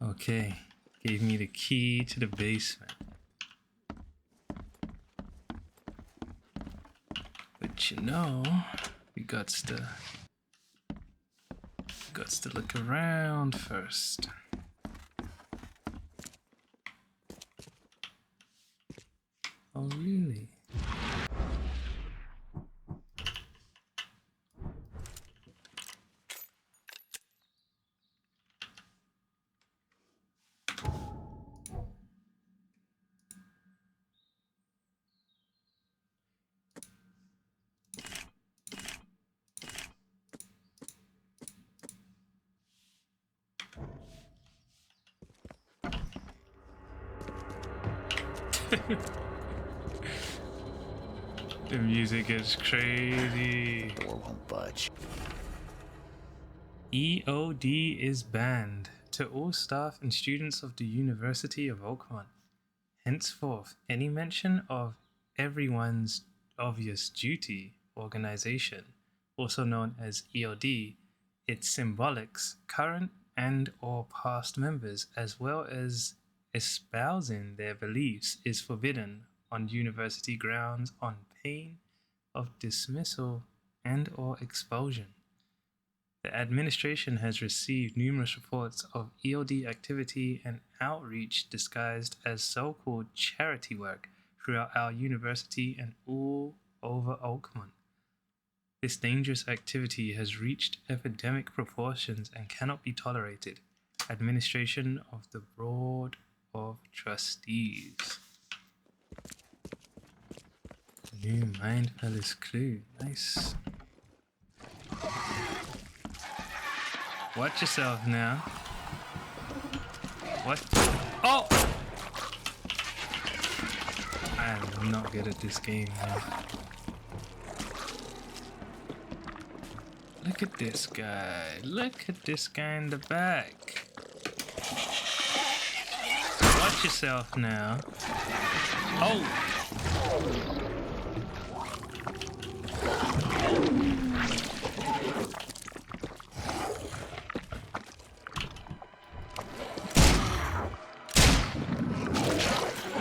Okay, gave me the key to the basement. But you know, we gots to look around first. Oh really? The music is crazy. Door won't budge. EOD is banned to all staff and students of the University of Oakmont. Henceforth, any mention of everyone's obvious duty organization, also known as EOD, its symbolics, current and or past members, as well as espousing their beliefs, is forbidden on university grounds on pain of dismissal and or expulsion. The administration has received numerous reports of EOD activity and outreach disguised as so-called charity work throughout our university and all over Oakmont. This dangerous activity has reached epidemic proportions and cannot be tolerated. Administration of the Board of Trustees. New Mind Palace clue. Nice. Watch yourself now. What? Oh! I am not good at this game, man. Look at this guy. Look at this guy in the back. Watch yourself now. Oh!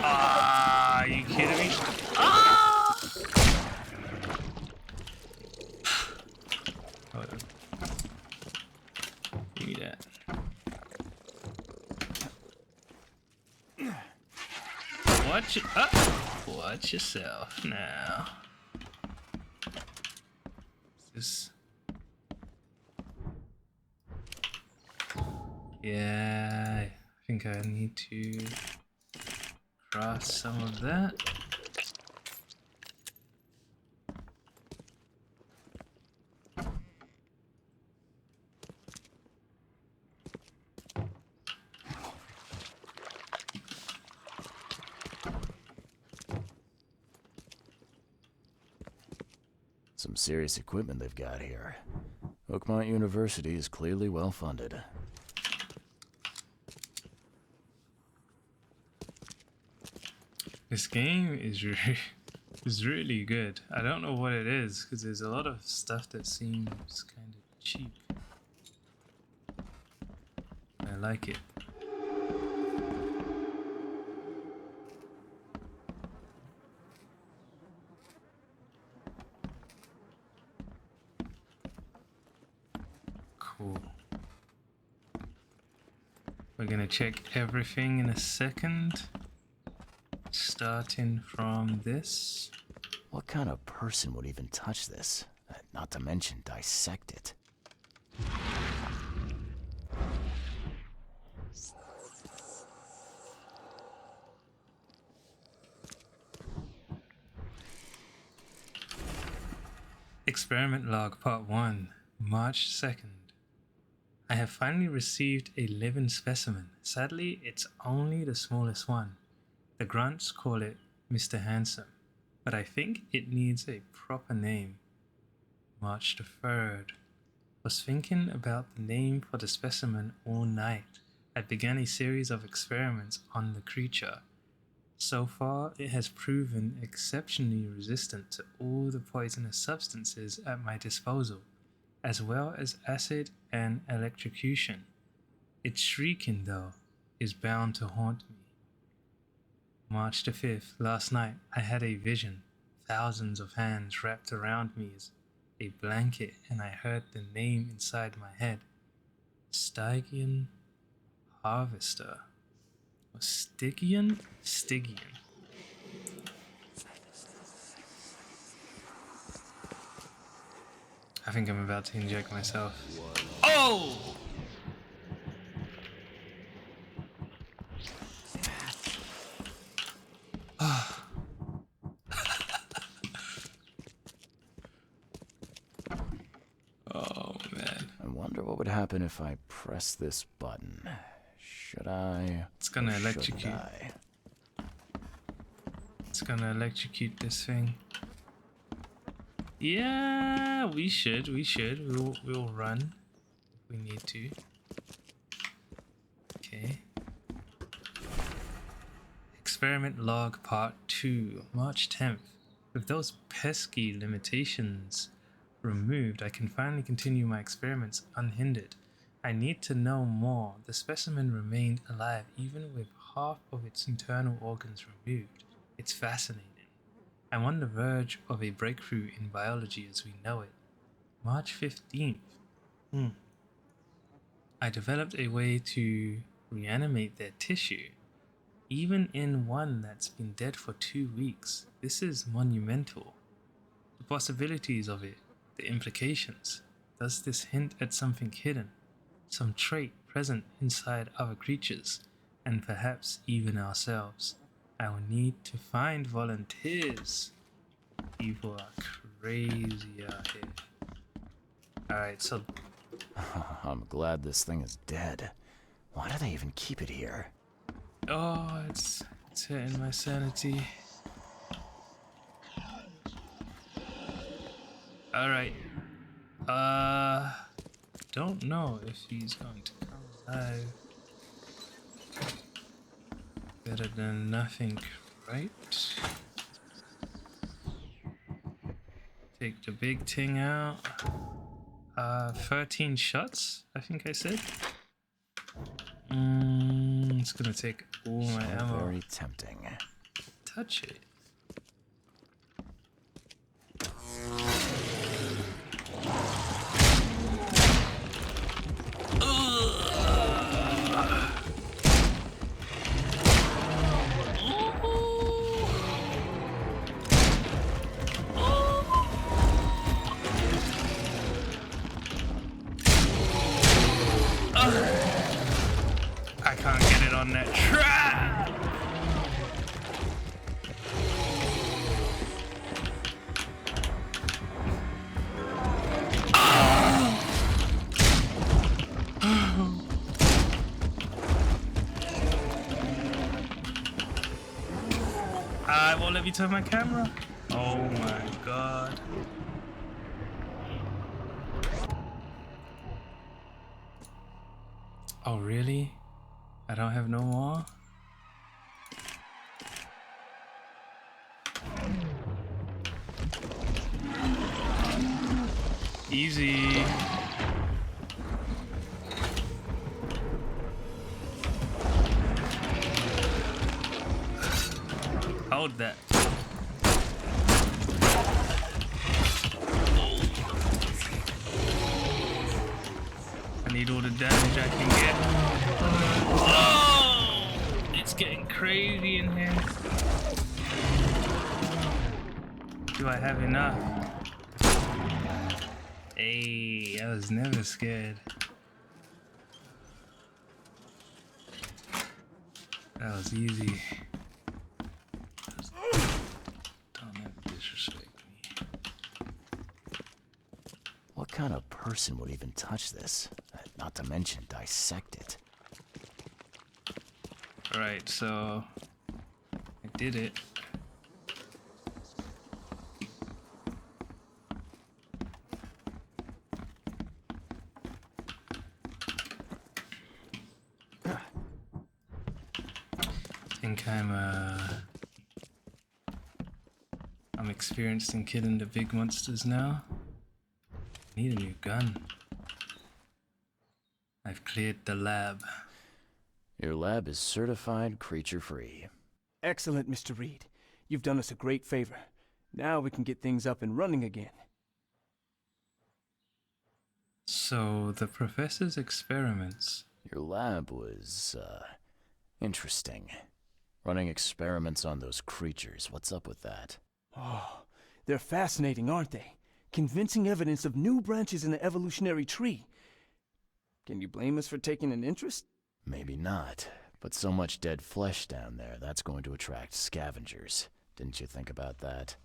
Are you kidding me? Ah! Hold on. Give me that. Watch yourself now. Is this? Yeah, I think I need to cross some of that. Some serious equipment they've got here. Oakmont University is clearly well funded. This game is really good. I don't know what it is because there's a lot of stuff that seems kind of cheap. I like it. Cool. We're gonna check everything in a second. Starting from this. What kind of person would even touch this? Not to mention dissect it. Experiment log part 1, March 2nd. I have finally received a living specimen. Sadly, it's only the smallest one. The grunts call it Mr. Handsome, but I think it needs a proper name. March the 3rd. Was thinking about the name for the specimen all night. I began a series of experiments on the creature. So far, it has proven exceptionally resistant to all the poisonous substances at my disposal, as well as acid and electrocution. It's shrieking though, is bound to haunt me. March the 5th, last night, I had a vision. Thousands of hands wrapped around me as a blanket, and I heard the name inside my head. Stygian Harvester. Or Stygian? Stygian. I think I'm about to inject myself. Oh! Oh man. I wonder what would happen if I press this button. Should I? It's gonna or electrocute. shouldn't I? It's gonna electrocute this thing. Yeah, we should. We'll run if we need to. Okay. Experiment log part 2, March 10th. With those pesky limitations removed, I can finally continue my experiments unhindered. I need to know more. The specimen remained alive even with half of its internal organs removed. It's fascinating. I'm on the verge of a breakthrough in biology as we know it. March 15th. I developed a way to reanimate their tissue, even in one that's been dead for 2 weeks. This is monumental. The possibilities of it, the implications. Does this hint at something hidden? Some trait present inside other creatures, and perhaps even ourselves? I will need to find volunteers. People are crazy out here. Alright, so I'm glad this thing is dead. Why do they even keep it here? oh, it's hitting my sanity. Alright. Don't know if he's going to come alive. Better than nothing, right? Take the big thing out. 13 shots, I think I said. It's gonna take all my ammo. Very tempting. Touch it. I can't get it on that trap. I won't let me turn my camera. Oh my god. Oh really? I don't have no more? Easy. Hold that. I need all the damage I can get. Oh! It's getting crazy in here. Do I have enough? Hey, I was never scared. That was easy. Don't ever disrespect me. What kind of person would even touch this? Not to mention dissect it. Right, so I did it. I think I'm experienced in killing the big monsters now. Need a new gun. I've cleared the lab. Your lab is certified creature-free. Excellent, Mr. Reed. You've done us a great favor. Now we can get things up and running again. So, the professor's experiments. Your lab was, interesting. Running experiments on those creatures. What's up with that? Oh, they're fascinating, aren't they? Convincing evidence of new branches in the evolutionary tree. Can you blame us for taking an interest? Maybe not. But so much dead flesh down there, that's going to attract scavengers. Didn't you think about that?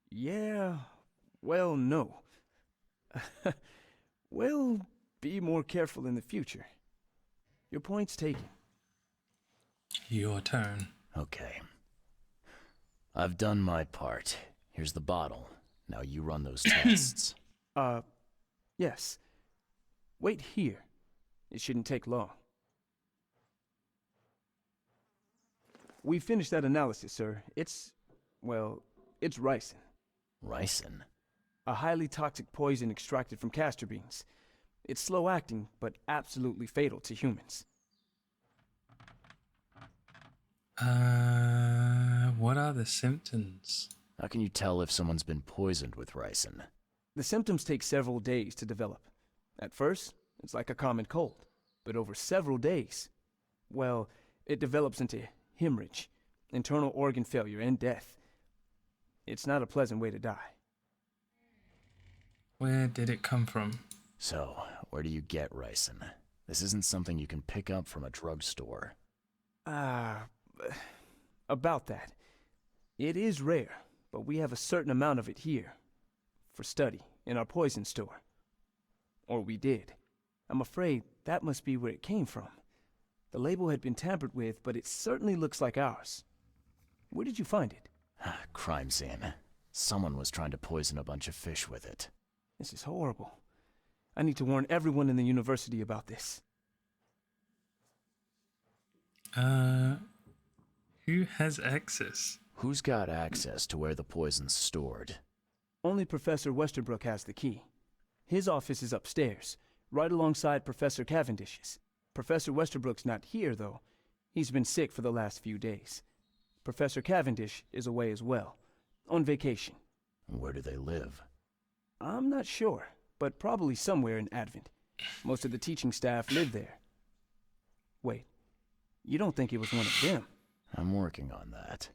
Yeah, well, no. We'll be more careful in the future. Your point's taken. Your turn. Okay. I've done my part. Here's the bottle. Now you run those tests. Yes. Wait here. It shouldn't take long. We finished that analysis, sir. It's ricin. Ricin? A highly toxic poison extracted from castor beans. It's slow-acting, but absolutely fatal to humans. What are the symptoms? How can you tell if someone's been poisoned with ricin? The symptoms take several days to develop. At first, it's like a common cold. But over several days, well, it develops into hemorrhage, internal organ failure, and death. It's not a pleasant way to die. Where did it come from? So, where do you get ricin? This isn't something you can pick up from a drugstore. About that. It is rare, but we have a certain amount of it here. For study, in our poison store. Or we did. I'm afraid that must be where it came from. The label had been tampered with, but it certainly looks like ours. Where did you find it? Crime scene. Someone was trying to poison a bunch of fish with it. This is horrible. I need to warn everyone in the university about this. Who has access? Who's got access to where the poison's stored? Only Professor Westerbrook has the key. His office is upstairs, right alongside Professor Cavendish's. Professor Westerbrook's not here, though. He's been sick for the last few days. Professor Cavendish is away as well, on vacation. Where do they live? I'm not sure, but probably somewhere in Advent. Most of the teaching staff live there. Wait, you don't think it was one of them? I'm working on that.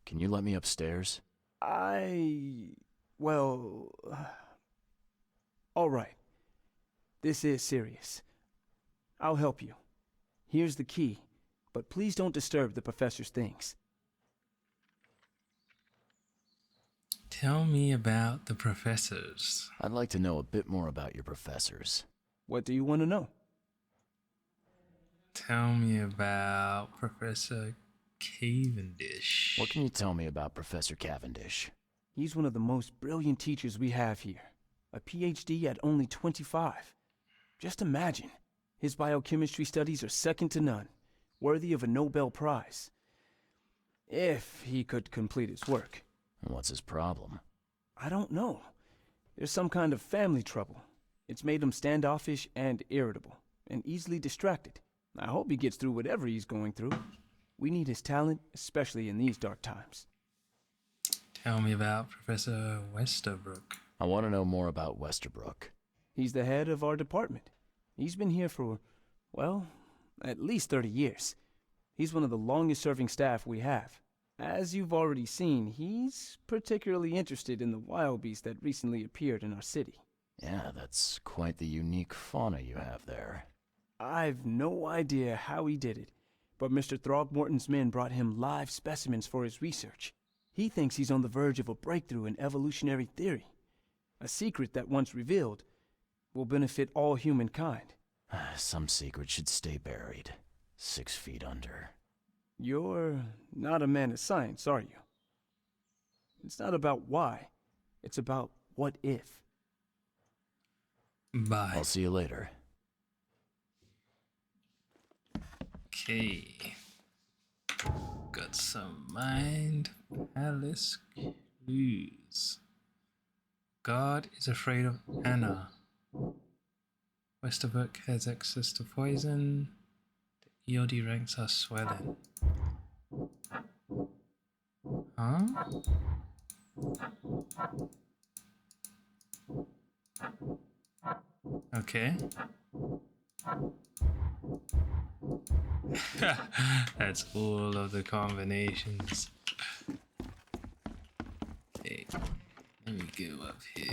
Can you let me upstairs? Well... all right. This is serious. I'll help you. Here's the key, but please don't disturb the professor's things. Tell me about the professors. I'd like to know a bit more about your professors. What do you want to know? Tell me about Professor Cavendish. What can you tell me about Professor Cavendish? He's one of the most brilliant teachers we have here. A PhD at only 25. Just imagine. His biochemistry studies are second to none, worthy of a Nobel Prize. If he could complete his work. And what's his problem? I don't know. There's some kind of family trouble. It's made him standoffish and irritable, and easily distracted. I hope he gets through whatever he's going through. We need his talent, especially in these dark times. Tell me about Professor Westerbrook. I want to know more about Westerbrook. He's the head of our department. He's been here for, well, at least 30 years. He's one of the longest-serving staff we have. As you've already seen, he's particularly interested in the wild beast that recently appeared in our city. Yeah, that's quite the unique fauna you have there. I've no idea how he did it, but Mr. Throgmorton's men brought him live specimens for his research. He thinks he's on the verge of a breakthrough in evolutionary theory. A secret that, once revealed, will benefit all humankind. Some secret should stay buried, 6 feet under. You're not a man of science, are you? It's not about why. It's about what if. Bye. I'll see you later. Okay. Got some Mind Palace clues. God is afraid of Anna. Westerberg has access to poison. The EOD ranks are swelling. Huh? Okay. That's all of the combinations. Okay, let me go up here.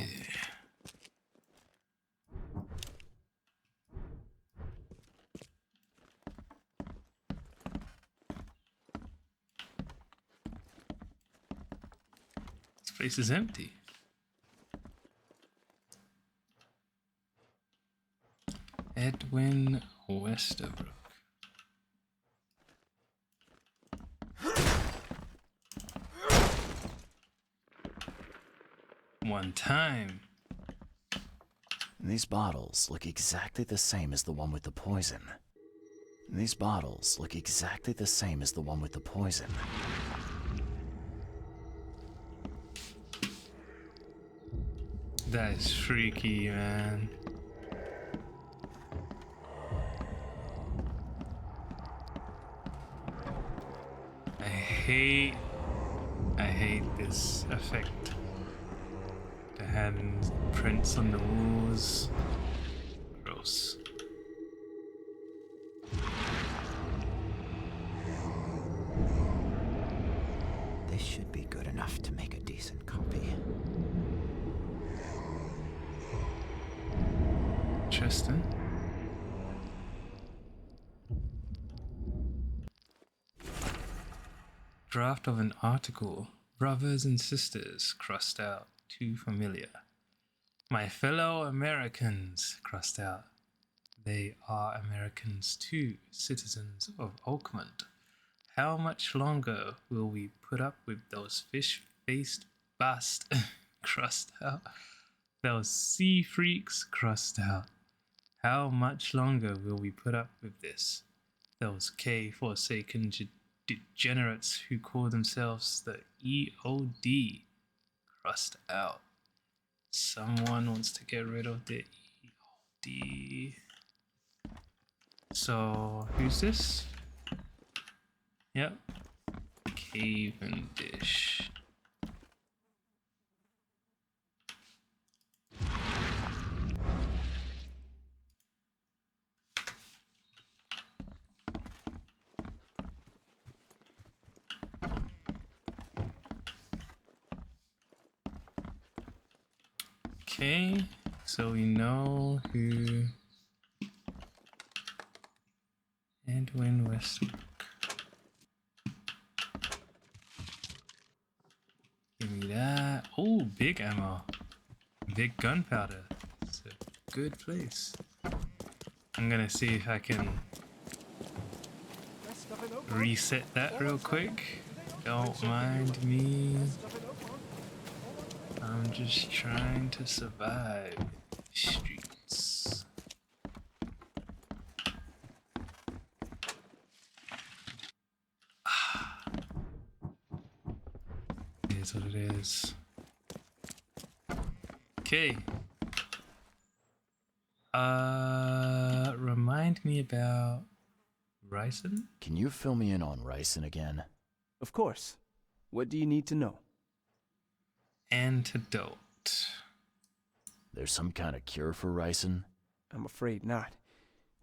This place is empty. Edwin Westerbrook. One time. These bottles look exactly the same as the one with the poison. These bottles look exactly the same as the one with the poison. That is freaky, man. I hate this effect. The hand prints on the walls. Gross. This should be good enough to make a decent copy. Interesting. Draft of an article. Brothers and sisters, crossed out. Too familiar. My fellow Americans, crossed out. They are Americans too, citizens of Oakland. How much longer will we put up with those fish-faced bust, crossed out? Those sea freaks, crossed out. How much longer will we put up with this? Those K-forsaken degenerates who call themselves the EOD, crossed out. Someone wants to get rid of the EOD. So, who's this? Yep. Cavendish. Okay, so we know who Edwin Westbrook. Give me that. Oh, big ammo. Big gunpowder. It's a good place. I'm gonna see if I can reset that real quick. Don't mind me. I'm just trying to survive the streets. It is what it is. Okay. Remind me about Ryson? Can you fill me in on ricin again? Of course. What do you need to know? Antidote. There's some kind of cure for ricin? I'm afraid not.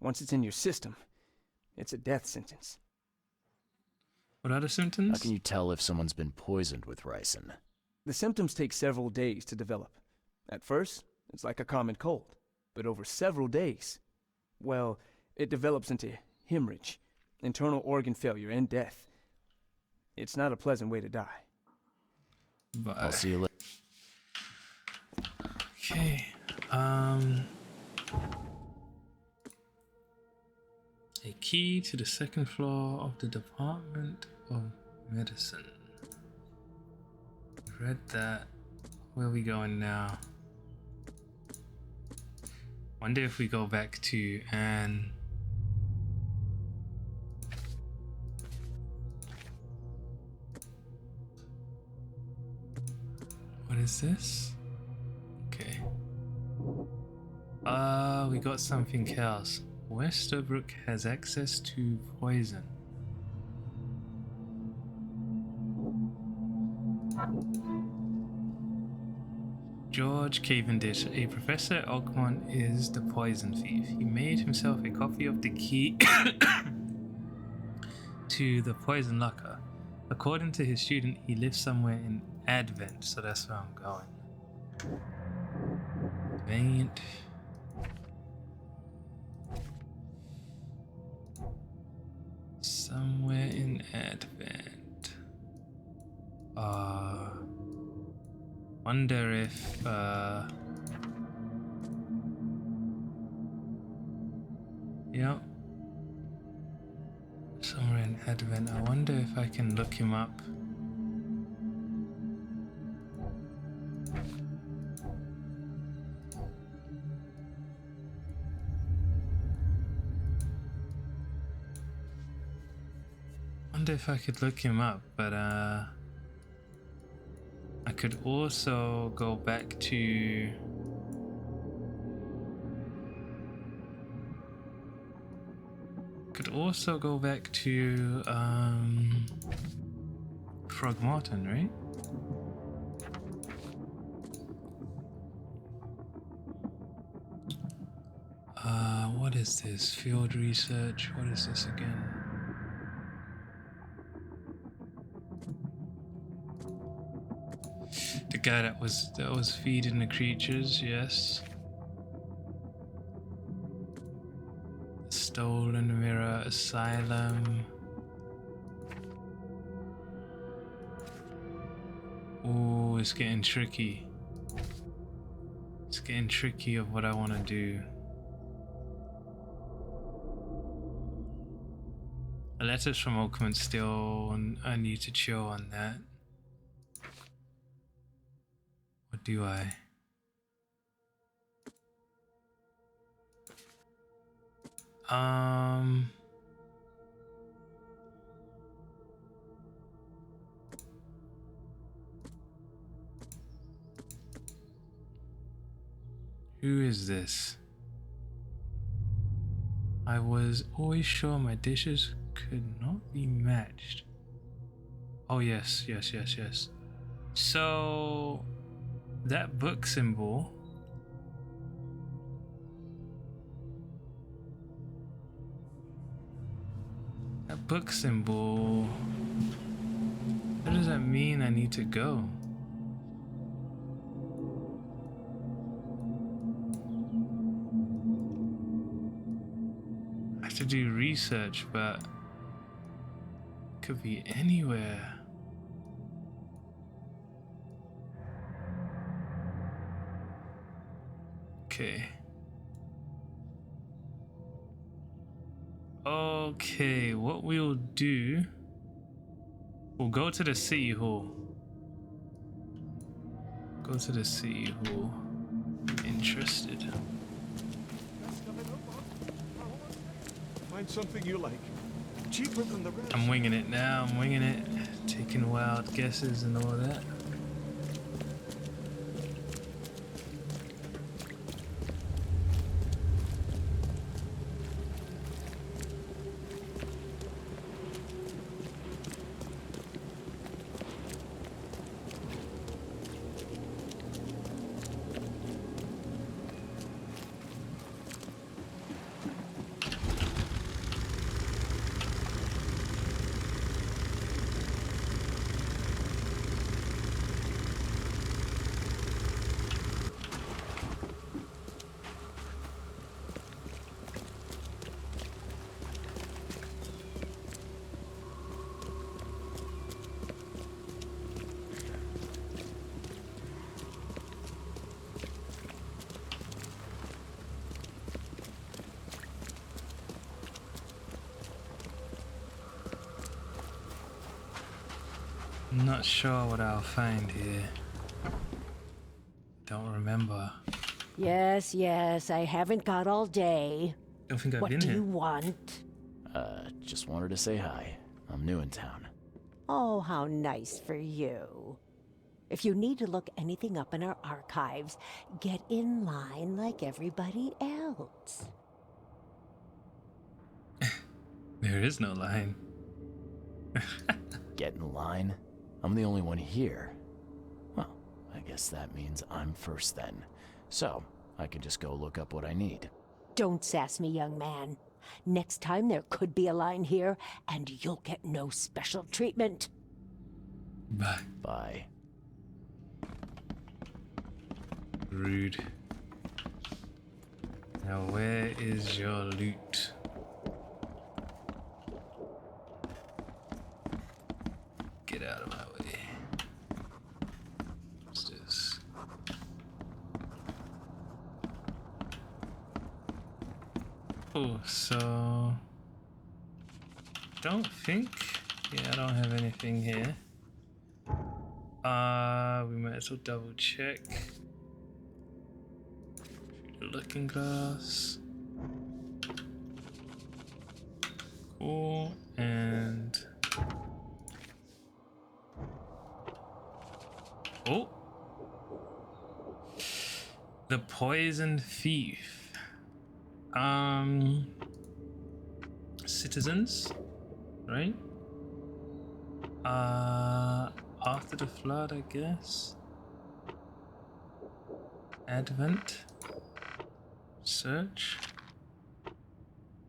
Once it's in your system, it's a death sentence. What other How symptoms? can you tell if someone's been poisoned with ricin? The symptoms take several days to develop. At first, it's like a common cold. But over several days, well, it develops into hemorrhage, internal organ failure, and death. It's not a pleasant way to die. Bye. I'll see you later. Okay. A key to the second floor of the Department of Medicine. Read that. Where are we going now? Wonder if we go back to Anne. What is this? Okay. We got something else. Westerbrook has access to poison. George Cavendish, a professor at Oakmont, is the poison thief. He made himself a copy of the key to the poison locker. According to his student, he lives somewhere in Advent, so that's where I'm going. Advent. Somewhere in Advent. Wonder if yep. Somewhere in Advent. I wonder if I can look him up. Wonder if I could look him up, but I could also go back to Frogmorton, right? What is this? Field research. What is this again? The guy that was feeding the creatures, yes. Stolen mirror, asylum. Ooh, it's getting tricky. It's getting tricky of what I want to do. A letters from Oakman still, and I need to chill on that. What do I? Who is this? I was always sure my dishes could not be matched. Oh yes. So that book symbol. That book symbol. Where does that mean I need to go? I have to do research, but it could be anywhere. Okay, what we'll do, we'll go to the city hall. Go to the city hall. Interested. Find something you like. Cheaper than the rest. I'm winging it now, I'm winging it. Taking wild guesses and all that. I'm not sure what I'll find here. Don't remember. Yes, I haven't got all day. Don't think I've What been do here. you want? Just wanted to say hi. I'm new in town. Oh, how nice for you. If you need to look anything up in our archives, get in line like everybody else. There is no line. Get in line? I'm the only one here. Well, I guess that means I'm first then. So, I can just go look up what I need. Don't sass me, young man. Next time there could be a line here, and you'll get no special treatment. Bye. Bye. Rude. Now where is your loot? Get out of my way. What's this? Oh, so don't think. Yeah, I don't have anything here. We might as well double check. Looking glass. Cool. And oh, the poisoned thief. Citizens, right? After the flood, I guess. Advent. Search.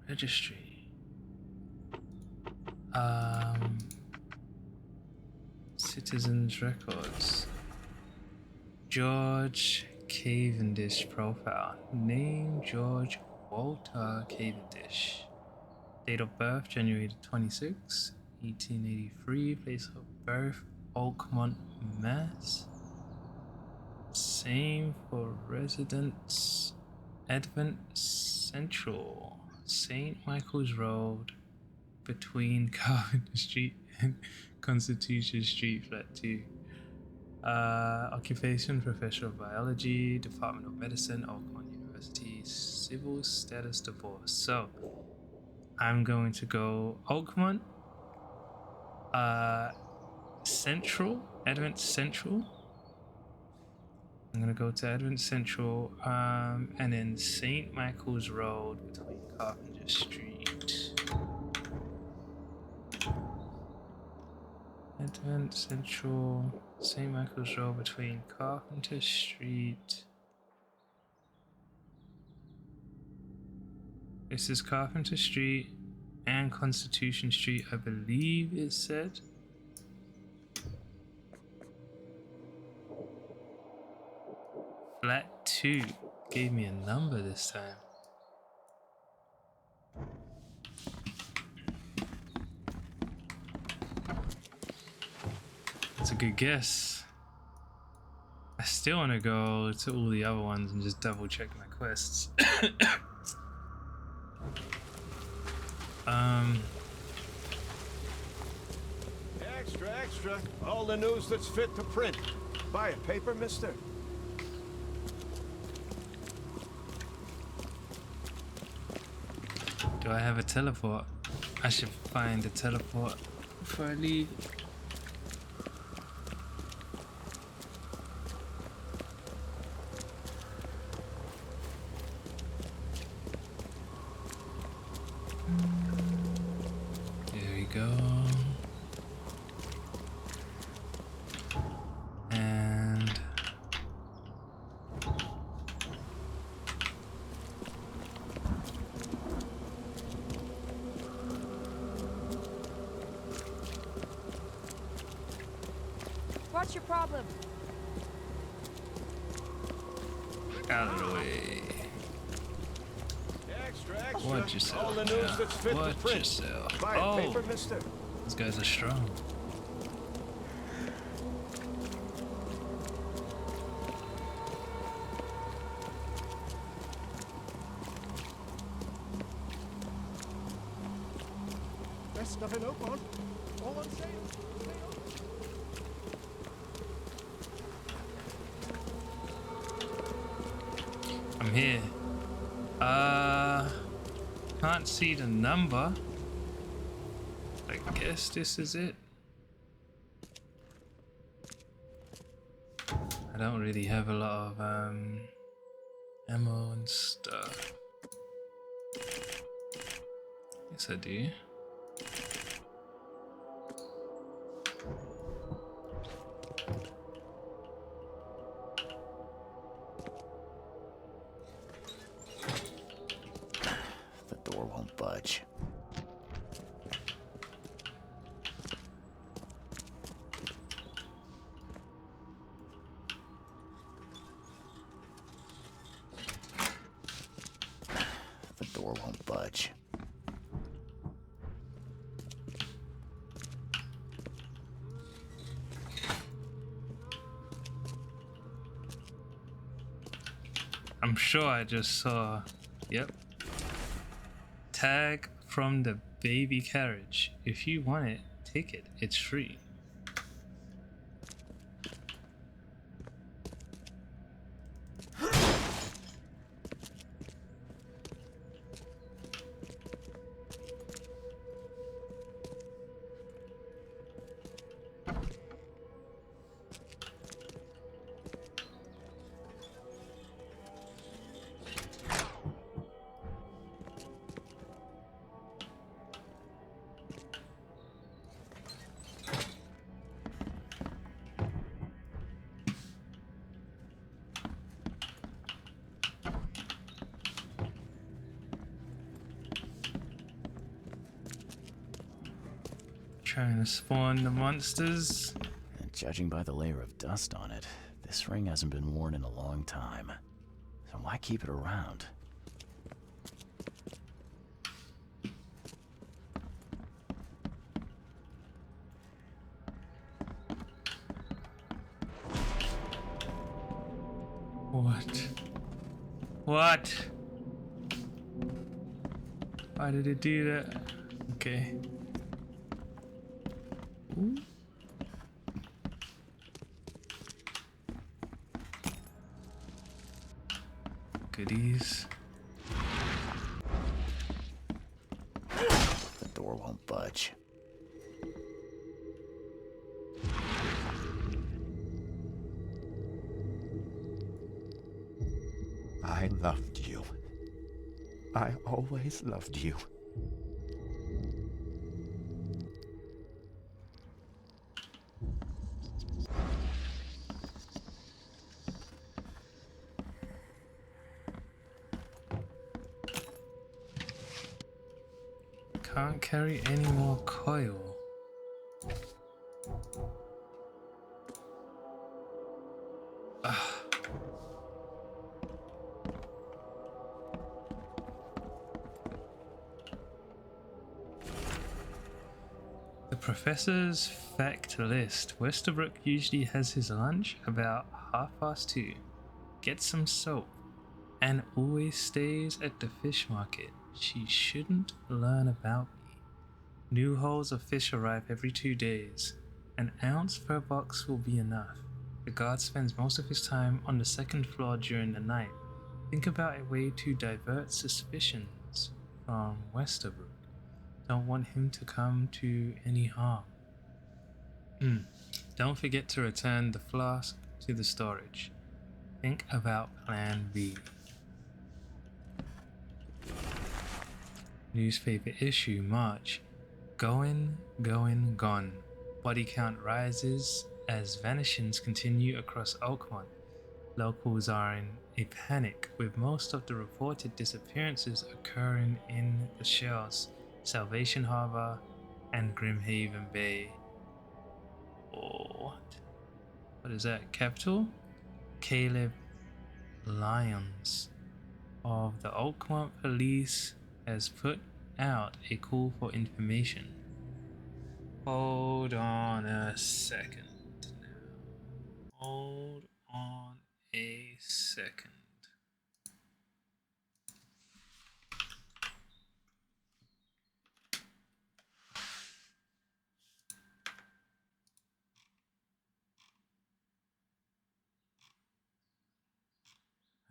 Registry. Citizens records. George Cavendish profile. Name George Walter Cavendish. Date of birth January 26, 1883. Place of birth Oakmont, Mass. Same for residence. Advent Central, St. Michael's Road, between Carpenter Street and Constitution Street, Flat 2. Occupation, Professor of Biology, Department of Medicine, Oakmont University, Civil Status Divorce. So, I'm going to go Oakmont, Central, Advent Central. I'm gonna go to Advent Central, and then St. Michael's Road between Carpenter Street. Advent Central, St. Michael's Road between Carpenter Street. This is Carpenter Street and Constitution Street, I believe it said. Flat 2 gave me a number this time. That's a good guess. I still want to go to all the other ones and just double check my quests. Extra, extra. All the news that's fit to print. Buy a paper, mister? Do I have a teleport? I should find a teleport before I leave. There we go. And What's your problem? out of the way. Extra, extra. Watch yourself. All the news now. that's fit to Watch print. yourself. Buy a Oh, paper, mister? these guys are strong. Best stuff in Oakmont. All on sale. I'm here. Can't see the number. I guess this is it. don't really have a lot of ammo and stuff. Yes, I do. The door won't budge. The door won't budge. I'm sure I just saw. Yep. Tag from the baby carriage. If you want it, take it. It's free. Trying to spawn the monsters. And judging by the layer of dust on it, this ring hasn't been worn in a long time. So why keep it around? What? What? Why did it do that? Okay. Ooh. Goodies. The door won't budge. I loved you. I always loved you. Can't carry any more coil. The professor's fact list. Westerbrook usually has his lunch about 2:30. Gets some soap. And always stays at the fish market. She shouldn't learn about me. New holes of fish arrive every 2 days. An ounce per box will be enough. The guard spends most of his time on the second floor during the night. Think about a way to divert suspicions from Westerbrook. Don't want him to come to any harm. Don't forget to return the flask to the storage. Think about plan B. Newspaper issue March. Going, gone. Body count rises as vanishings continue across Oakmont. Locals are in a panic, with most of the reported disappearances occurring in the Shells, Salvation Harbor, and Grimhaven Bay. Oh, what is that? Capital? Caleb Lyons of the Oakmont Police has put out a call for information. Hold on a second now. Hold on a second.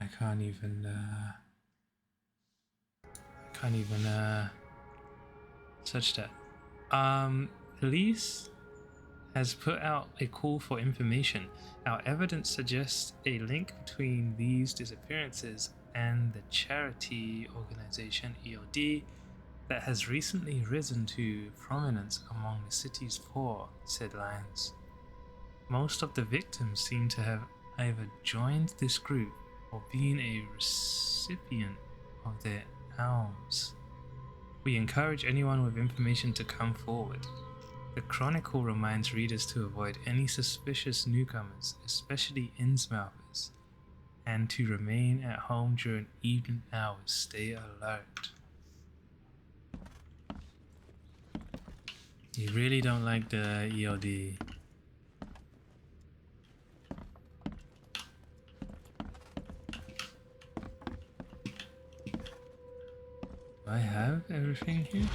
I can't even search that. Police has put out a call for information. Our evidence suggests a link between these disappearances and the charity organization EOD that has recently risen to prominence among the city's poor, said Lyons. Most of the victims seem to have either joined this group or been a recipient of their alms. We encourage anyone with information to come forward. The Chronicle reminds readers to avoid any suspicious newcomers, especially Innsmouthers, and to remain at home during evening hours. Stay alert. You really don't like the EOD. Do I have everything here?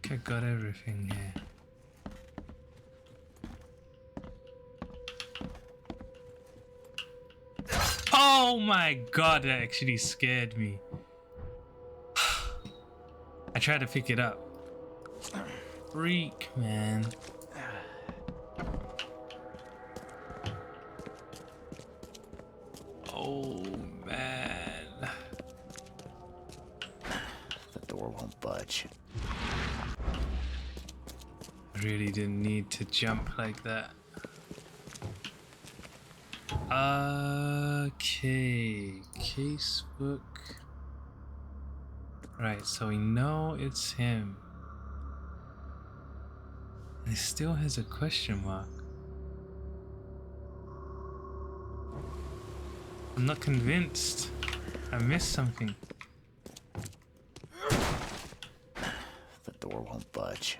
I think I got everything here. Oh my god, that actually scared me. I tried to pick it up. Freak, man. Oh man. The door won't budge. Really didn't need to jump like that. Okay, casebook. Right, so we know it's him. And it still has a question mark. I'm not convinced. I missed something. The door won't budge.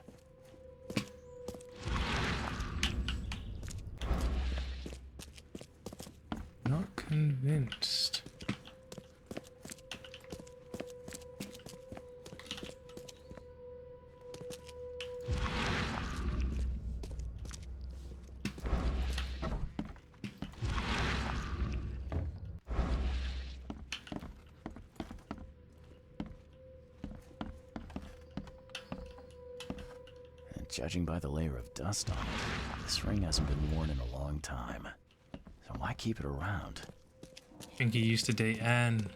Not convinced. And judging by the layer of dust on it, this ring hasn't been worn in a long time. So why keep it around? I think he used to date Anne.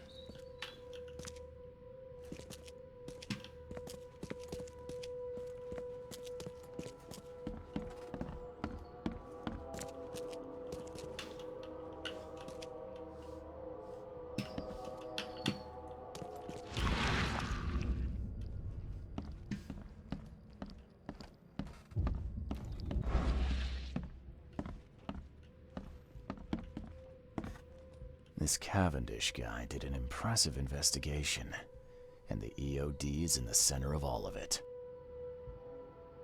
This Cavendish guy did an impressive investigation, and the EOD is in the center of all of it.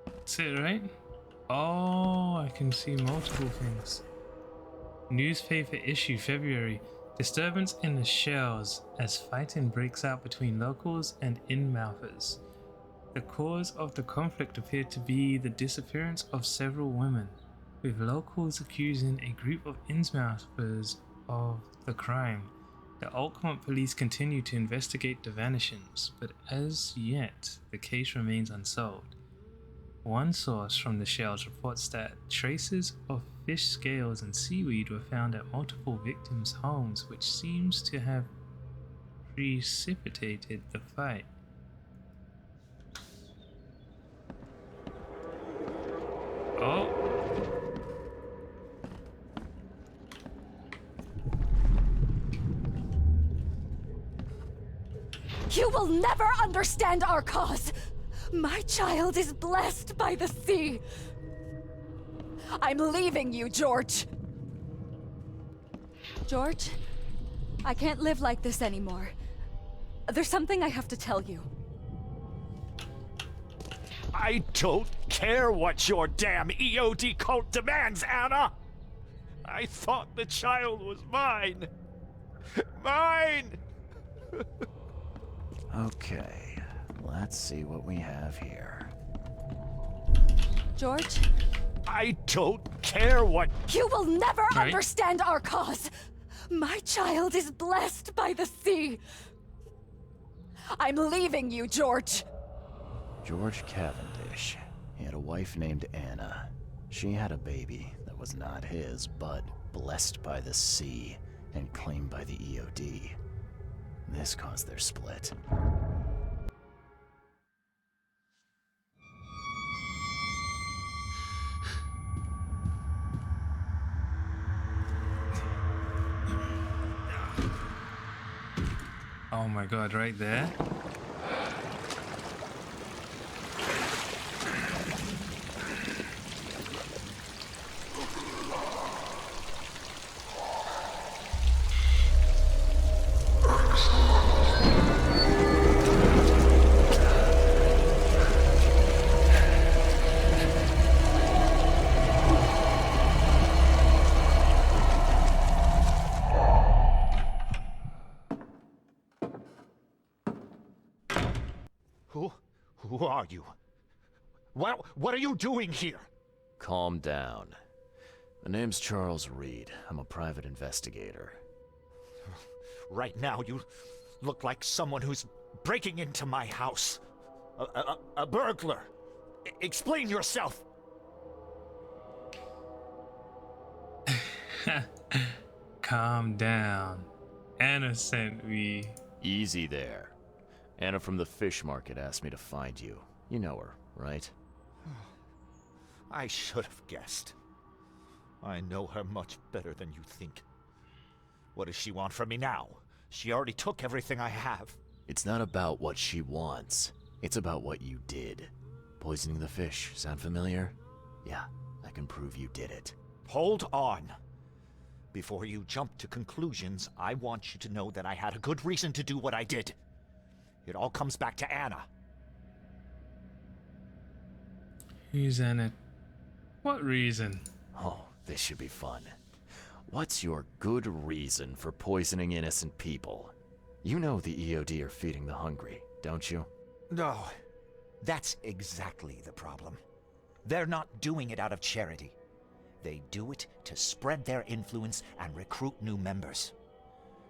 That's it, right? Oh, I can see multiple things. Newspaper issue February. Disturbance in the shells as fighting breaks out between locals and Innsmouthers. The cause of the conflict appeared to be the disappearance of several women, with locals accusing a group of Innsmouthers of the crime. The Oakmont police continue to investigate the vanishings, but as yet, the case remains unsolved. One source from the shells reports that traces of fish scales and seaweed were found at multiple victims' homes, which seems to have precipitated the fight. Oh. You will never understand our cause! My child is blessed by the sea! I'm leaving you, George! George? I can't live like this anymore. There's something I have to tell you. I don't care what your damn EOD cult demands, Anna! I thought the child was mine! Mine! Okay, let's see what we have here. George? I don't care what... You will never Right. understand our cause! My child is blessed by the sea! I'm leaving you, George! George Cavendish. He had a wife named Anna. She had a baby that was not his, but blessed by the sea and claimed by the EOD. This caused their split. Oh my god, right there? Who are you? What are you doing here? Calm down. My name's Charles Reed. I'm a private investigator. Right now, you look like someone who's breaking into my house. A burglar. Explain yourself. Calm down. Anna sent me. Easy there. Anna from the fish market asked me to find you. You know her, right? I should have guessed. I know her much better than you think. What does she want from me now? She already took everything I have. It's not about what she wants. It's about what you did. Poisoning the fish. Sound familiar? Yeah, I can prove you did it. Hold on. Before you jump to conclusions, I want you to know that I had a good reason to do what I did. It all comes back to Anna. Who's Anna? What reason? Oh, this should be fun. What's your good reason for poisoning innocent people? You know the EOD are feeding the hungry, don't you? No, that's exactly the problem. They're not doing it out of charity. They do it to spread their influence and recruit new members.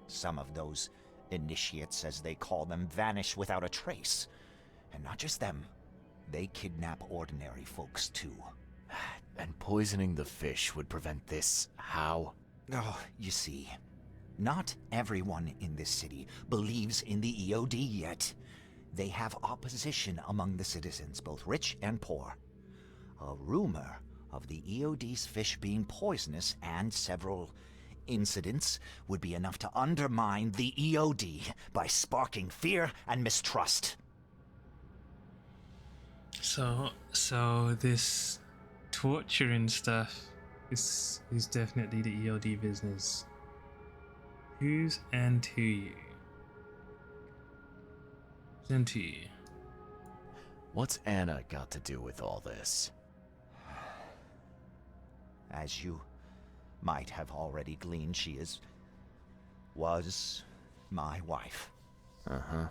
Some of those initiates, as they call them, vanish without a trace. And not just them. They kidnap ordinary folks, too. And poisoning the fish would prevent this. How? Oh, you see, not everyone in this city believes in the EOD yet. They have opposition among the citizens, both rich and poor. A rumor of the EOD's fish being poisonous and several incidents would be enough to undermine the EOD by sparking fear and mistrust. So this torture and stuff is definitely the EOD business. Who's into you? Who's into you? What's Anna got to do with all this? As you might have already gleaned, she was my wife. Uh-huh.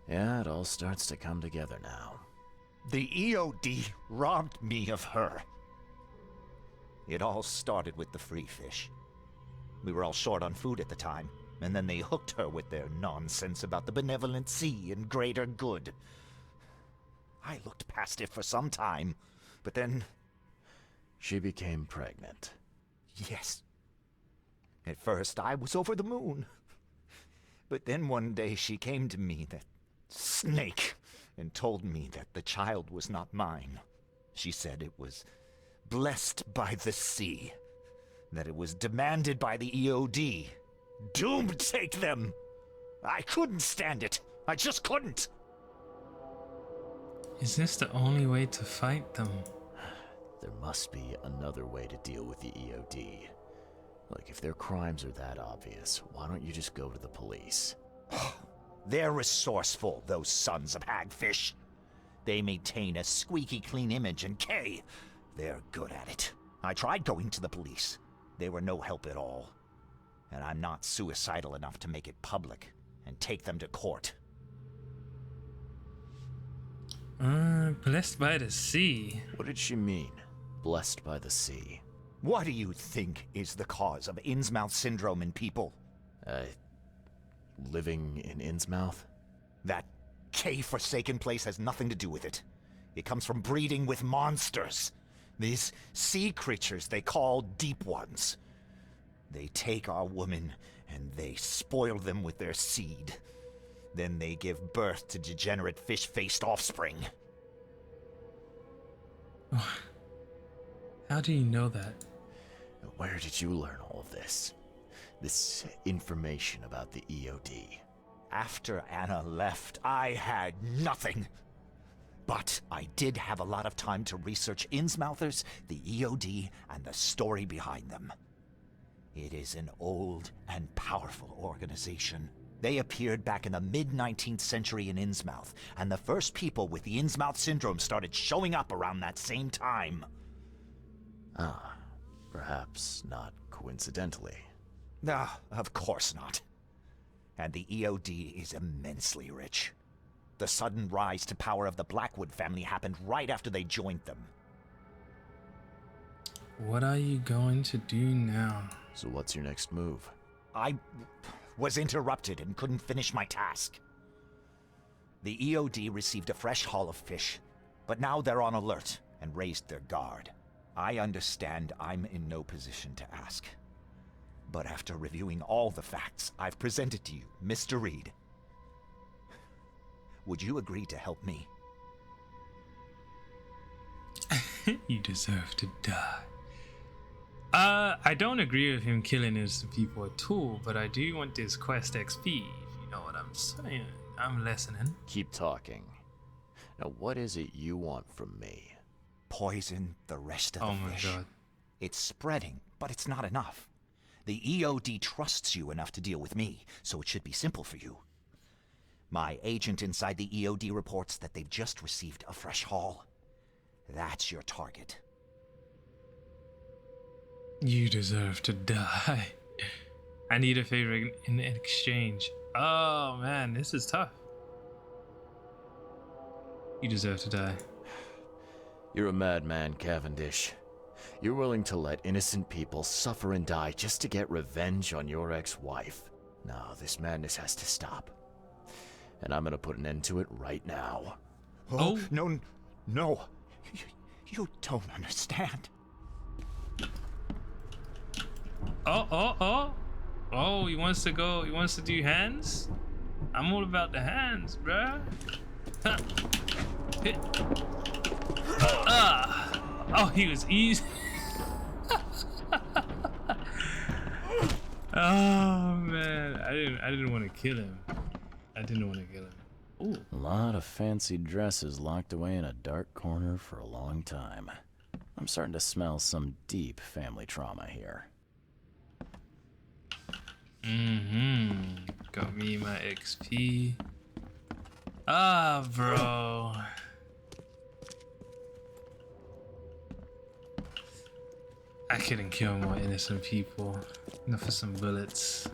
Yeah, it all starts to come together now. The EOD robbed me of her. It all started with the free fish. We were all short on food at the time, and then they hooked her with their nonsense about the benevolent sea and greater good. I looked past it for some time, but then... She became pregnant. Yes. At first, I was over the moon. But then one day she came to me, that snake, and told me that the child was not mine. She said it was blessed by the sea, that it was demanded by the EOD. Doomed take them! I couldn't stand it. I just couldn't. Is this the only way to fight them? There must be another way to deal with the EOD. Like, if their crimes are that obvious, why don't you just go to the police? They're resourceful, those sons of hagfish. They maintain a squeaky clean image, and they're good at it. I tried going to the police. They were no help at all. And I'm not suicidal enough to make it public and take them to court. Blessed by the sea. What did she mean? Blessed by the sea. What do you think is the cause of Innsmouth syndrome in people? Living in Innsmouth? That K-forsaken place has nothing to do with it. It comes from breeding with monsters. These sea creatures they call Deep Ones. They take our women and they spoil them with their seed. Then they give birth to degenerate fish-faced offspring. How do you know that? Where did you learn all of this? This information about the EOD? After Anna left, I had nothing. But I did have a lot of time to research Innsmouthers, the EOD, and the story behind them. It is an old and powerful organization. They appeared back in the mid-19th century in Innsmouth, and the first people with the Innsmouth syndrome started showing up around that same time. Ah, perhaps not coincidentally. Ah, of course not. And the EOD is immensely rich. The sudden rise to power of the Blackwood family happened right after they joined them. What are you going to do now? So what's your next move? I was interrupted and couldn't finish my task. The EOD received a fresh haul of fish, but now they're on alert and raised their guard. I understand I'm in no position to ask. But after reviewing all the facts I've presented to you, Mr. Reed, would you agree to help me? You deserve to die. I don't agree with him killing innocent people at all, but I do want this quest XP, if you know what I'm saying. I'm listening. Keep talking. Now, what is it you want from me? Poison the rest of Oh the my fish. god. It's spreading, but it's not enough. The EOD trusts you enough to deal with me, so it should be simple for you. My agent inside the EOD reports that they've just received a fresh haul. That's your target. You deserve to die. I need a favor in exchange. Oh man, this is tough. You deserve to die. You're a madman, Cavendish. You're willing to let innocent people suffer and die just to get revenge on your ex-wife. No, this madness has to stop. And I'm gonna put an end to it right now. Oh, no. You don't understand. Oh, he wants to go, he wants to do hands? I'm all about the hands, bruh. Huh. Hit. Oh, he was easy. Oh man, I didn't want to kill him. I didn't want to kill him. Ooh. A lot of fancy dresses locked away in a dark corner for a long time. I'm starting to smell some deep family trauma here. Got me my XP. Ah, bro. I couldn't kill more innocent people. Enough for some bullets.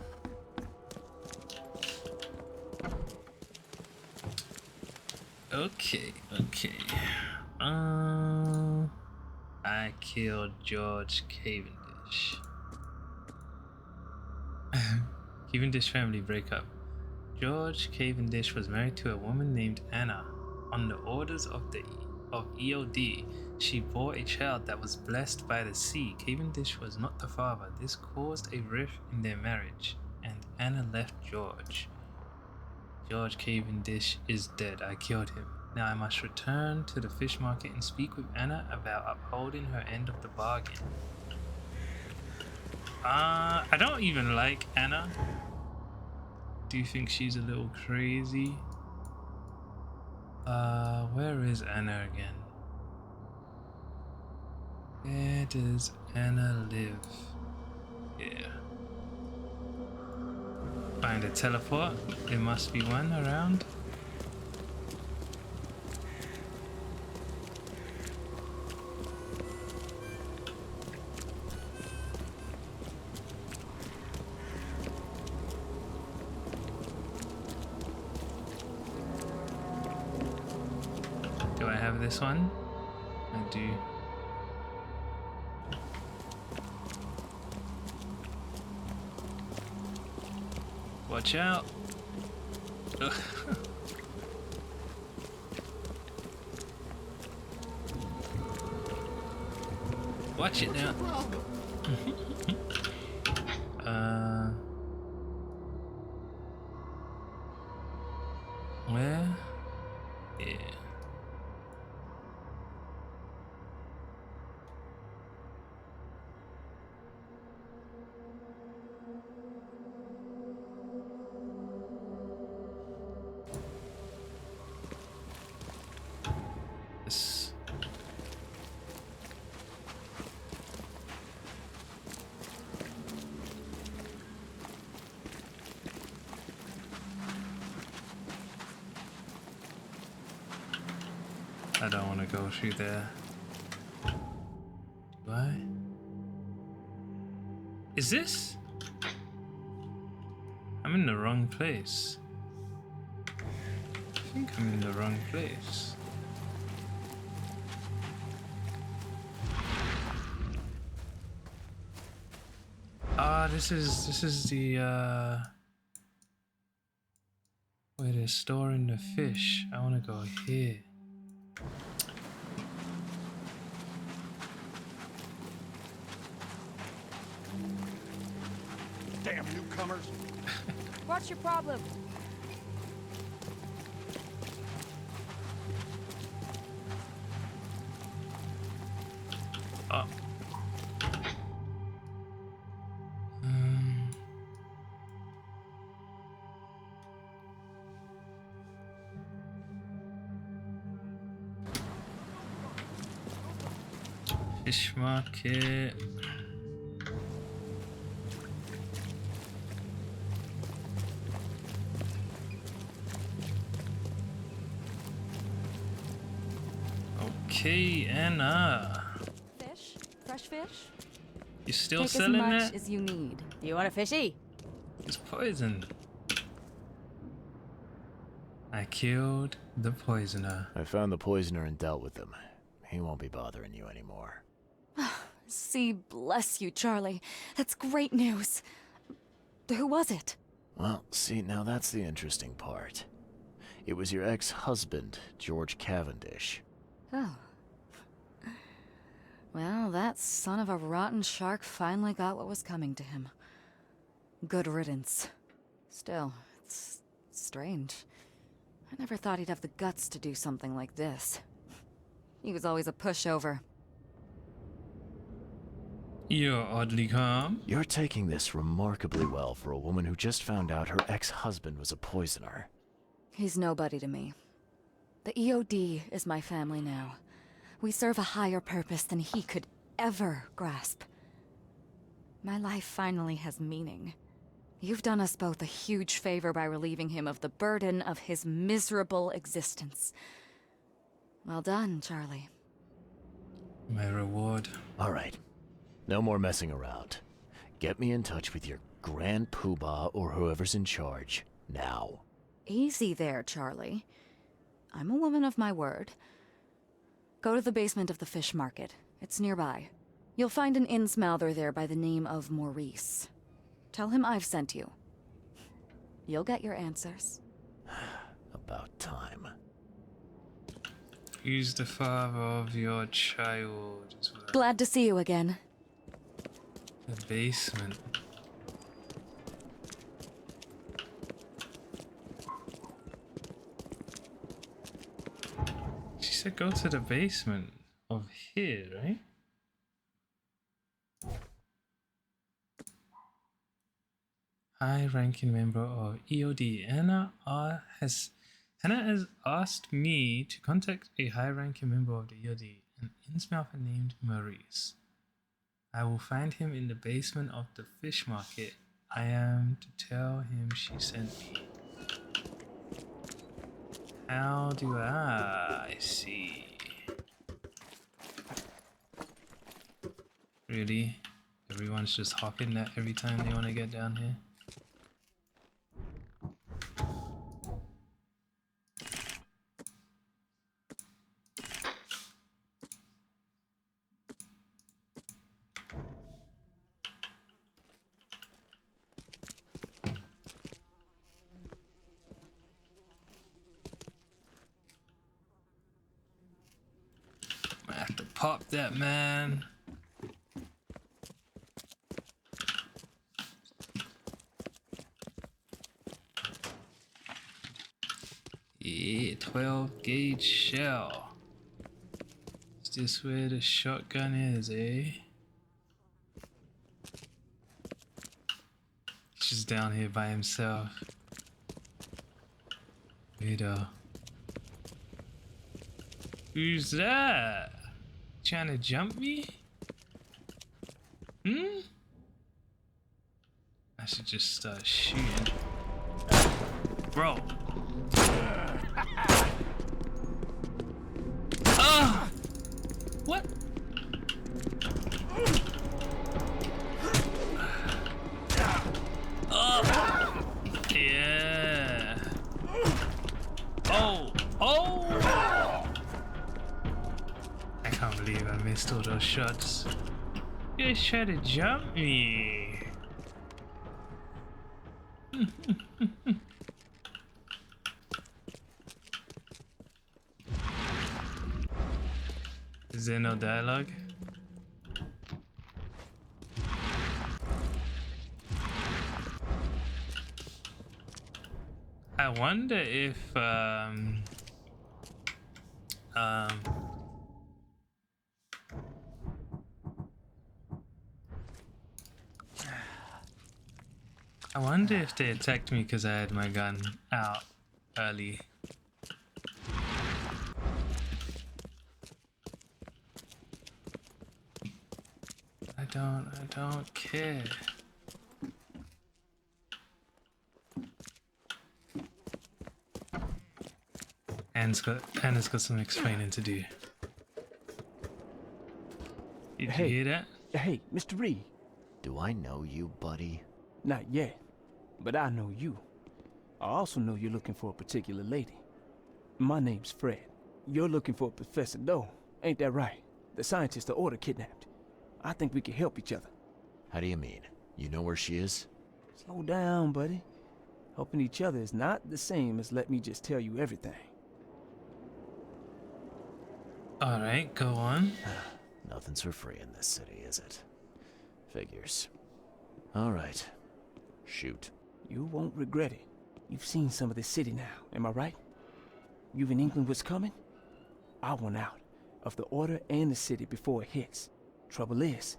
Okay. I killed George Cavendish. Cavendish family breakup. George Cavendish was married to a woman named Anna. On the orders of EOD, she bore a child that was blessed by the sea. Cavendish was not the father. This caused a rift in their marriage, and Anna left George. George Cavendish is dead. I killed him. Now I must return to the fish market and speak with Anna about upholding her end of the bargain. I don't even like Anna. Do you think she's a little crazy? Where is Anna again? Where does Anna live? Yeah. Find a teleport. There must be one around. Do I have this one? I do. Watch out. Watch it now. Where? Yeah. This. I don't want to go through there. Do I? Is this? I'm in the wrong place. I think I'm in the wrong place. Ah, this is the where they're storing the fish. I want to go here. Damn newcomers. What's your problem? Oh. Fish market. Okay, Anna. Fish? Fresh fish? You still Take selling as much that? as you need. Do you want a fishy? It's poison. I killed the poisoner. I found the poisoner and dealt with him. He won't be bothering you anymore. See, bless you, Charlie. That's great news. Who was it? Well, see, now that's the interesting part. It was your ex-husband, George Cavendish. Oh. Well, that son of a rotten shark finally got what was coming to him. Good riddance. Still, it's strange. I never thought he'd have the guts to do something like this. He was always a pushover. You're oddly calm. You're taking this remarkably well for a woman who just found out her ex-husband was a poisoner. He's nobody to me. The EOD is my family now. We serve a higher purpose than he could ever grasp. My life finally has meaning. You've done us both a huge favor by relieving him of the burden of his miserable existence. Well done, Charlie. My reward. All right. No more messing around. Get me in touch with your Grand Poobah or whoever's in charge, now. Easy there, Charlie. I'm a woman of my word. Go to the basement of the fish market. It's nearby. You'll find an Innsmouther there by the name of Maurice. Tell him I've sent you. You'll get your answers. About time. Who's the father of your child? Is what Glad to see you again. The basement. She said go to the basement of here, right? High-ranking member of EOD. Anna has asked me to contact a high-ranking member of the EOD, an Innsmouther named Maurice. I will find him in the basement of the fish market. I am to tell him she sent me. How do I see? Really? Everyone's just hawking that every time they want to get down here? I have to pop that, man. Yeah, 12 gauge shell. Is this where the shotgun is, eh? He's just down here by himself. Weirdo. Who's that? Trying to jump me? Hmm? I should just start shooting. Bro. Ah! What? Oh! Yeah. Oh! Oh! I can't believe I missed all those shots. You guys try to jump me. Is there no dialogue? I wonder if I wonder if they attacked me because I had my gun out early. I don't care. Anna's got some explaining to do. Did Hey. you hear that? Hey, Mr. Reed. Do I know you, buddy? Not yet, but I know you. I also know you're looking for a particular lady. My name's Fred. You're looking for Professor Doe, ain't that right? The scientist the Order kidnapped. I think we can help each other. How do you mean? You know where she is? Slow down, buddy. Helping each other is not the same as let me just tell you everything. Alright, go on. Nothing's for free in this city, is it? Figures. Alright. Shoot. You won't regret it. You've seen some of this city now, am I right? You've an inkling what's coming? I want out of the Order and the city before it hits. Trouble is,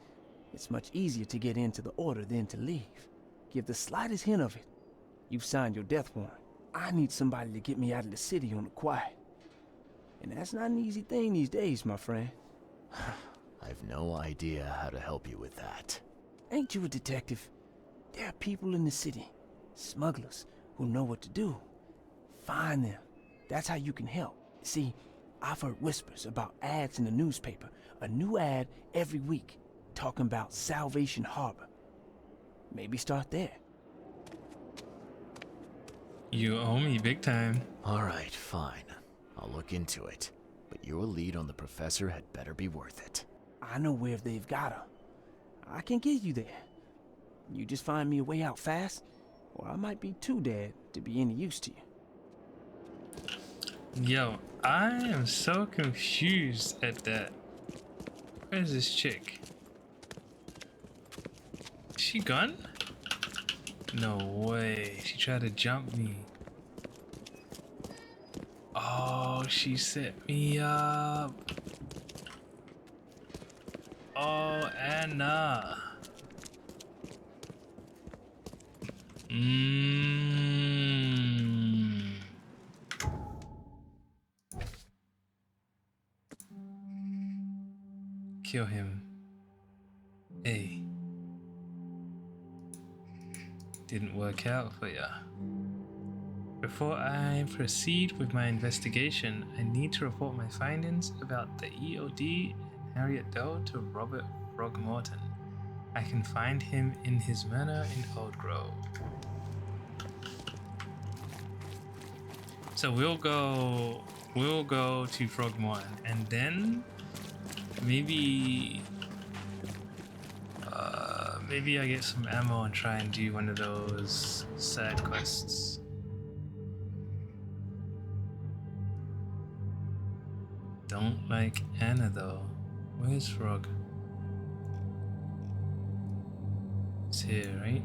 it's much easier to get into the Order than to leave. Give the slightest hint of it. You've signed your death warrant. I need somebody to get me out of the city on the quiet. And that's not an easy thing these days, my friend. I've no idea how to help you with that. Ain't you a detective? There are people in the city, smugglers, who know what to do. Find them. That's how you can help. See, I've heard whispers about ads in the newspaper. A new ad every week, talking about Salvation Harbor. Maybe start there. You owe me big time. Alright, fine. I'll look into it. But your lead on the professor had better be worth it. I know where they've got her. I can get you there. You just find me a way out fast, or I might be too dead to be any use to you. Yo, I am so confused at that. Where's this chick? Is she gone? No way. She tried to jump me. Oh, she set me up. Oh, Anna. Kill him. Hey. Didn't work out for ya. Before I proceed with my investigation, I need to report my findings about the EOD and Harriet Doe to Robert Frogmorton. I can find him in his manor in Old Grove. So we'll go to Frogmorton, and then maybe I get some ammo and try and do one of those side quests. Don't like Anna though. Where's Frog? He's here, right?